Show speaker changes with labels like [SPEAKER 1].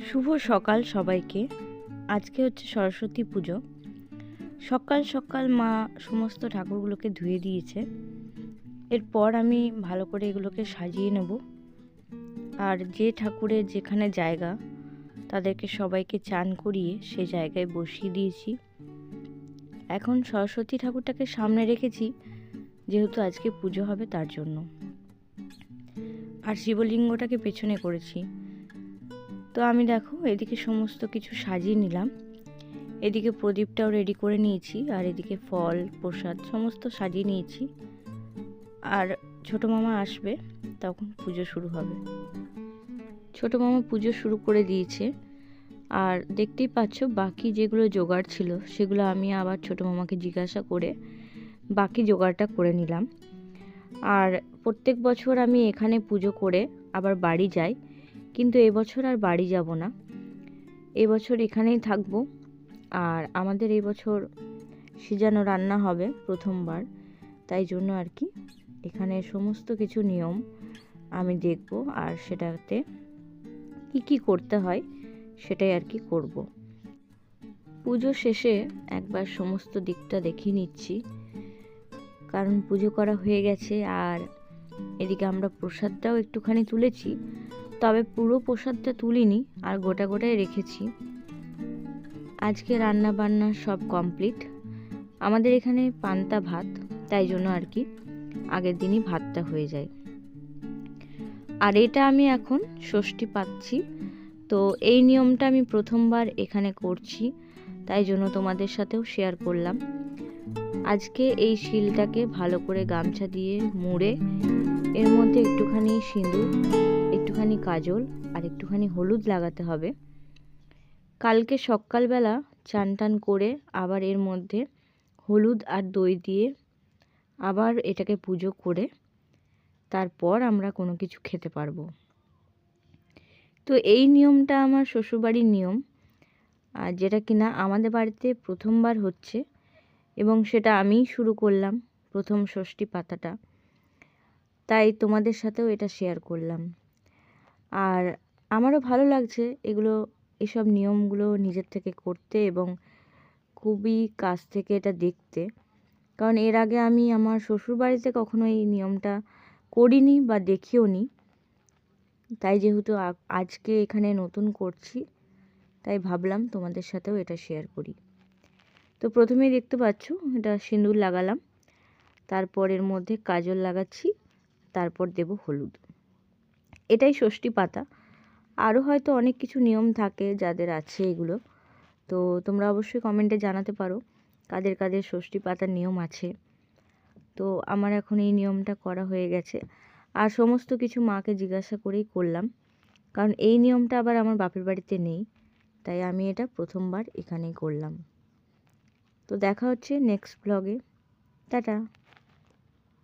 [SPEAKER 1] শুভ সকাল সবাইকে। আজকে হচ্ছে সরস্বতী পুজো। সকাল সকাল মা সমস্ত ঠাকুরগুলোকে ধুয়ে দিয়েছে। এরপর আমি ভালো করে এগুলোকে সাজিয়ে নেব। আর যে ঠাকুরের যেখানে জায়গা তাদেরকে সবাইকে চান করিয়ে সে জায়গায় বসিয়ে দিয়েছি। এখন সরস্বতী ঠাকুরটাকে সামনে রেখেছি, যেহেতু আজকে পুজো হবে তার জন্য। আর শিবলিঙ্গটাকে পেছনে করেছি। তো আমি দেখো এদিকে সমস্ত কিছু সাজিয়ে নিলাম। এদিকে প্রদীপটাও রেডি করে নিয়েছি, আর এদিকে ফল প্রসাদ সমস্ত সাজিয়ে নিয়েছি। আর ছোটো মামা আসবে, তখন পুজো শুরু হবে। ছোটো মামা পুজো শুরু করে দিয়েছে। আর দেখতেই পাচ্ছ বাকি যেগুলো জোগাড় ছিল সেগুলো আমি আবার ছোটো মামাকে জিজ্ঞাসা করে বাকি জোগাড়টা করে নিলাম। আর প্রত্যেক বছর আমি এখানে পুজো করে আবার বাড়ি যাই, কিন্তু এবছর আর বাড়ি যাব না, এবছর এখানেই থাকবো। আর আমাদের এই বছর সিজানো রান্না হবে প্রথমবার, তাই জন্য আর কি এখানে সমস্ত কিছু নিয়ম আমি দেখব, আর সেটাতে কি কি করতে হয় সেটাই আর কি করব। পুজো শেষে একবার সমস্ত দিকটা দেখিয়ে নিচ্ছি, কারণ পুজো করা হয়ে গেছে। আর এদিকে আমরা প্রসাদটাও একটুখানি তুলেছি, তবে পুরো প্রসাদটা তুলিনি, আর গোটা গোটাই রেখেছি। আজকে রান্না বান্না সব কমপ্লিট। আমাদের এখানে পান্তা ভাত, তাই জন্য আর কি আগের দিনই ভাতটা হয়ে যায়। আর এটা আমি এখন ষষ্ঠী পাচ্ছি, তো এই নিয়মটা আমি প্রথমবার এখানে করছি, তাই জন্য তোমাদের সাথেও শেয়ার করলাম। আজকে এই শিলটাকে ভালো করে গামছা দিয়ে মুড়ে এর মধ্যে একটুখানি সিঁদুর, একটুখানি কাজল আর একটুখানি হলুদ লাগাতে হবে। কালকে সকালবেলা চান টান করে আবার এর মধ্যে হলুদ আর দই দিয়ে আবার এটাকে পুজো করে তারপর আমরা কোনো কিছু খেতে পারবো। তো এই নিয়মটা আমার শ্বশুরবাড়ির নিয়ম, আর যেটা কিনা আমাদের বাড়িতে প্রথমবার হচ্ছে, এবং সেটা আমিই শুরু করলাম প্রথম ষষ্ঠী পাতাটা, তাই তোমাদের সাথেও এটা শেয়ার করলাম। আর আমারও ভালো লাগছে এসব নিয়মগুলো নিজের থেকে করতে এবং খুবই কাছ থেকে এটা দেখতে, কারণ এর আগে আমি আমার শ্বশুরবাড়িতে কখনো এই নিয়মটা করিনি বা দেখিও নি। তাই যেহেতু আজকে এখানে নতুন করছি, তাই ভাবলাম তোমাদের সাথেও এটা শেয়ার করি। তো প্রথমেই দেখতে পাচ্ছ এটা সিঁদুর লাগালাম, তারপর এর মধ্যে কাজল লাগাচ্ছি, তারপর দেব হলুদ। এটাই ষষ্ঠী পাতা। আরও হয়তো অনেক কিছু নিয়ম থাকে যাদের আছে এগুলো, তো তোমরা অবশ্যই কমেন্টে জানাতে পারো কাদের কাদের ষষ্ঠী পাতার নিয়ম আছে। তো আমার এখন এই নিয়মটা করা হয়ে গেছে, আর সমস্ত কিছু মাকে জিজ্ঞাসা করেই করলাম, কারণ এই নিয়মটা আবার আমার বাপের বাড়িতে নেই, তাই আমি এটা প্রথমবার এখানেই করলাম। তো দেখা হচ্ছে নেক্সট ব্লগে। টাটা।